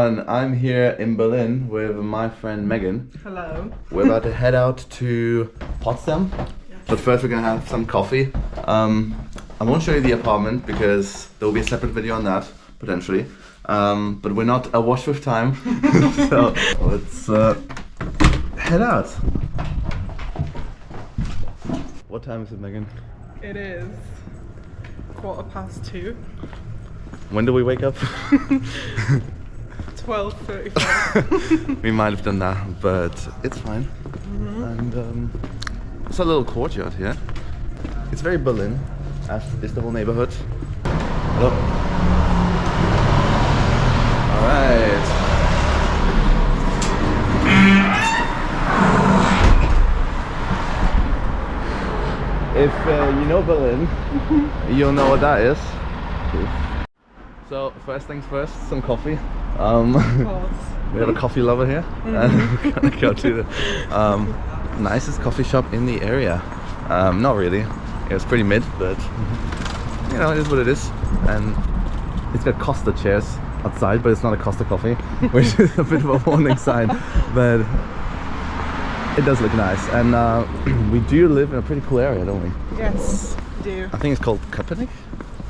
everyone, I'm here in Berlin with my friend Megan. Hello. We're about to head out to Potsdam, but first we're gonna have some coffee. I won't show you the apartment because there will be a separate video on that, potentially. But we're not awash with time, so let's head out. What time is it, Megan? It is 2:15. When do we wake up? 12:35. We might have done that, but it's fine. And it's a little courtyard here. It's very Berlin, as is the whole neighborhood. Hello. All right. If you know Berlin, you'll know what that is. So first things first, some coffee. We have a coffee lover here, and we're gonna go to the nicest coffee shop in the area. Not really. It's pretty mid, but you know, it is what it is. And it's got Costa chairs outside, but it's not a Costa coffee, which is a bit of a warning sign. But it does look nice, and we do live in a pretty cool area, don't we? Yes, we do. I think it's called Köpenick,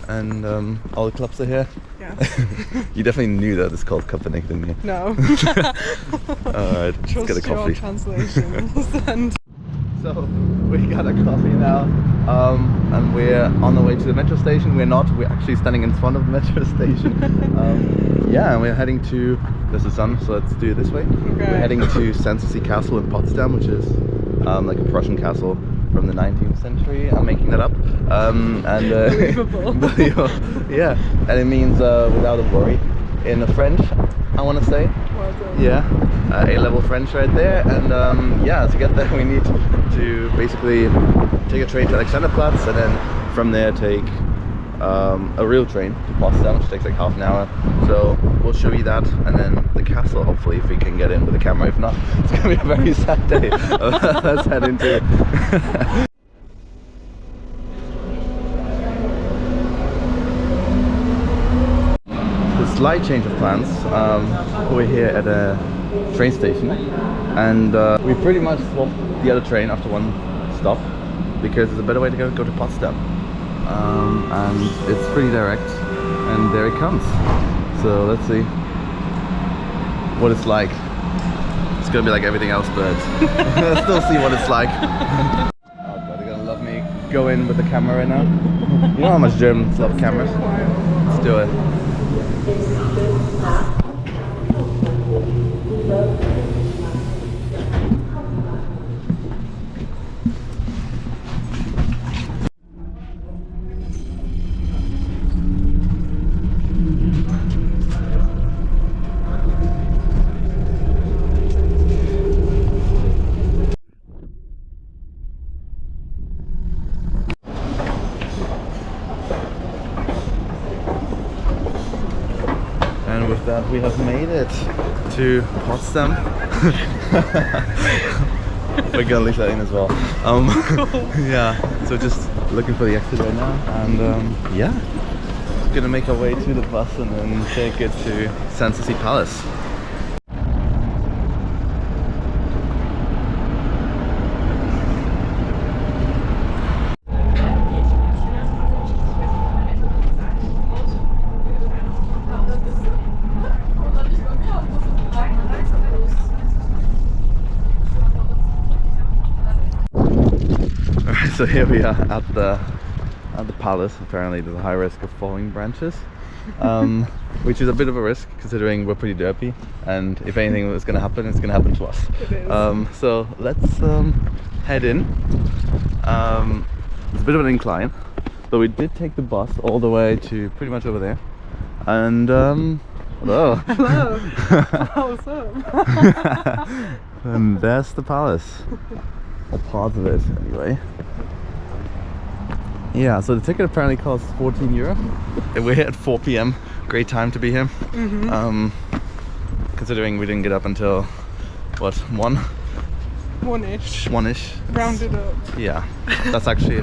and all the clubs are here. Yes. You definitely knew that it's called Köpenick, didn't you? No. Alright, let's get a coffee. Your translations. And so, we got a coffee now, and we're on the way to the metro station. We're not, we're actually standing in front of the metro station. Yeah, and we're heading to, there's the sun, so let's do it this way. Okay. We're heading to Sanssouci Castle in Potsdam, which is like a Prussian castle from the 19th century. I'm making that up. Unbelievable. Yeah, and it means without a worry in French, I want to say. Well done. Yeah, A-level French right there. And yeah, to get there we need to basically take a train to Alexanderplatz, and then from there take a real train to Potsdam, which takes like half an hour. So we'll show you that, and then the castle, hopefully, if we can get in with the camera. If not, it's gonna be a very sad day. Let's head into it. The slight change of plans. We're here at a train station, and we pretty much swapped the other train after one stop because there's a better way to go to Potsdam. And it's pretty direct, and there it comes. So let's see what it's like. It's gonna be like everything else, but let's still see what it's like. Oh god, they're gonna love me go in with the camera right now. You know how much Germans love cameras? Let's do it. And with that, we have made it to Potsdam. We're gonna leave that in as well. Yeah, so just looking for the exit right now, and yeah, gonna make our way to the bus and then take it to Sanssouci Palace. So here we are at the palace. Apparently there's a high risk of falling branches, which is a bit of a risk considering we're pretty derpy, and if anything is going to happen, it's going to happen to us. It is. So let's head in. It's a bit of an incline, but we did take the bus all the way to pretty much over there. And hello. Hello. What's up? And there's the palace. Or part of it, anyway. Yeah, so the ticket apparently costs €14. We're here at 4 p.m. Great time to be here. Considering we didn't get up until, what, 1? One-ish. One-ish. Rounded up. Yeah, that's actually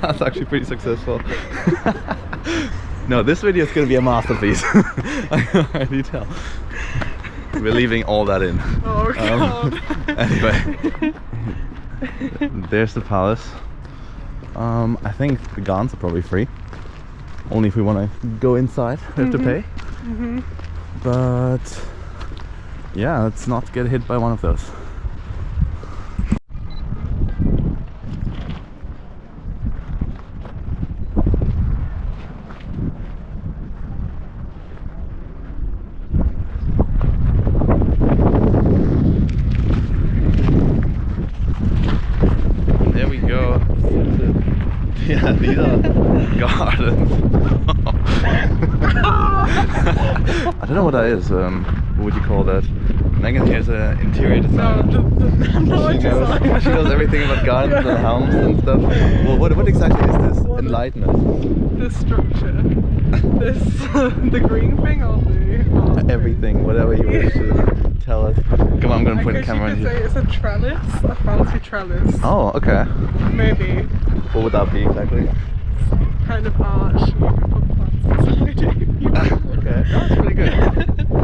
that's actually pretty successful. No, this video is gonna be a masterpiece. I can already tell. We're leaving all that in. Oh god. Anyway, there's the palace. I think the gardens are probably free. Only if we want to go inside, we have to pay. But yeah, let's not get hit by one of those. There we go. Yeah, these are gardens. I don't know what that is. What would you call that? Megan here's an interior designer. She knows everything about gardens and homes and stuff. Well, what exactly is this? Enlighten us. This structure. This the green thing or the Everything, whatever you wish to tell us. Come on, I'm gonna point the camera in here. I guess you could say it's a trellis, a fancy trellis. Oh, okay. Maybe. What would that be exactly? Kind of arch. You can put plants inside it. Okay, that's pretty good. I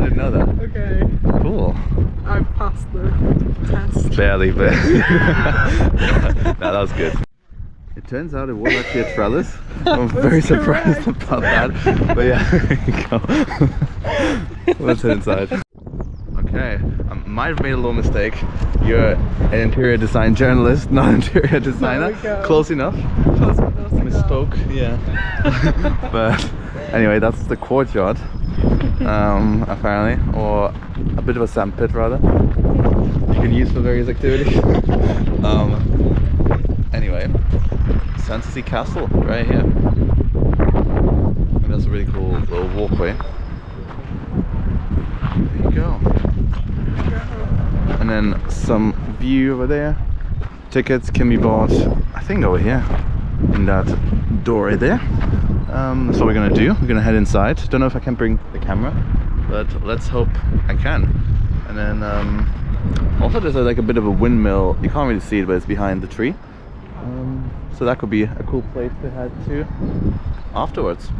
didn't know that. Okay. Cool. I've passed the test. Barely, but no, that was good. It turns out it was actually a trellis. I'm very surprised about that. But yeah, there you go. Let's head inside. Okay, I might have made a little mistake. You're an interior design journalist, not an interior designer. Close enough. Misspoke, yeah. But anyway, that's the courtyard, apparently, or a bit of a sandpit rather. You can use for various activities. Anyway, Sanssouci Castle right here. And that's a really cool little walkway. There you go. And then some view over there. Tickets can be bought, I think, over here in that door right there. That's what we're gonna do. We're gonna head inside. Don't know if I can bring the camera, but let's hope I can. And then also there's like a bit of a windmill. You can't really see it, but it's behind the tree. So that could be a cool place to head to afterwards.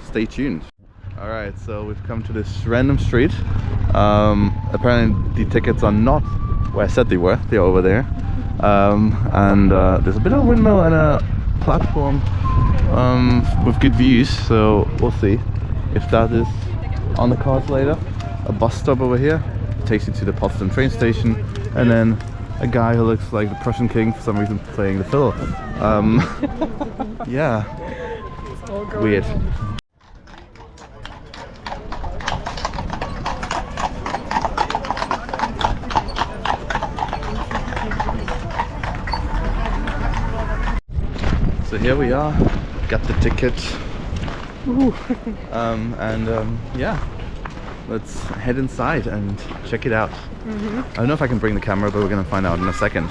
Stay tuned. Alright, so we've come to this random street. Apparently the tickets are not where I said they were. They're over there. And there's a bit of a windmill and a platform with good views, so we'll see if that is on the cards later. A bus stop over here takes you to the Potsdam train station, and then a guy who looks like the Prussian king for some reason playing the fiddle. Yeah, weird. So here we are, got the ticket. Yeah, let's head inside and check it out. I don't know if I can bring the camera, but we're gonna find out in a second.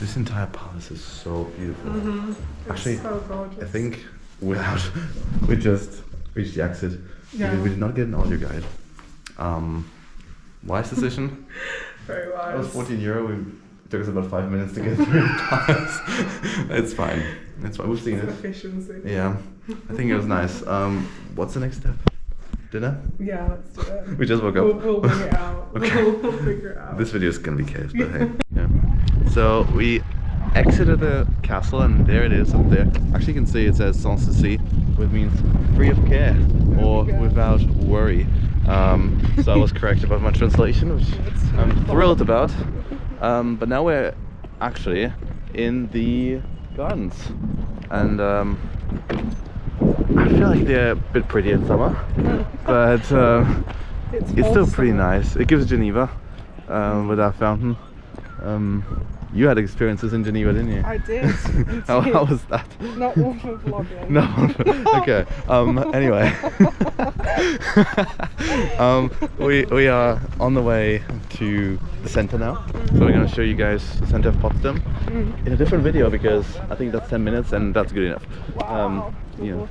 This entire palace is so beautiful. Actually, so gorgeous. I think we just reached the exit. Yeah. We did not get an audio guide. Wise decision. Very wise. It was €14. It took us about 5 minutes to get through the palace. It's fine. It's fine. We've seen it. Efficiency. Yeah, I think it was nice. What's the next step? Dinner? Yeah, let's do it. We just woke up. We'll bring it out. Okay. We'll figure it out. This video is gonna be chaos, but hey. Yeah. So we exited the castle, and there it is up there. Actually, you can see it says Sanssouci, which means free of care or without worry. So I was correct about my translation, which I'm thrilled about. But now we're actually in the gardens, and I feel like they're a bit pretty in summer, but it's still pretty nice. It gives Geneva with our fountain. You had experiences in Geneva, didn't you? I did. How was that? Not one for vlogging. No. Okay. Anyway, we are on the way to the center now. So we're gonna show you guys the center of Potsdam in a different video because I think that's 10 minutes and that's good enough. Wow. Yeah.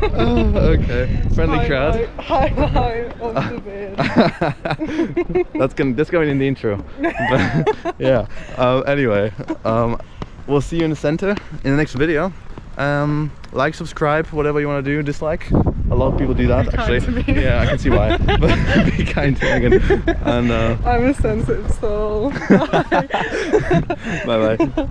Oh, okay. Friendly crowd. Highlight of the beard. That's going in the intro. But, yeah. Anyway, we'll see you in the center in the next video. Like, subscribe, whatever you want to do. Dislike. A lot of people do that, actually. Yeah, I can see why. But be kind to Megan. And I'm a sensitive soul. bye bye.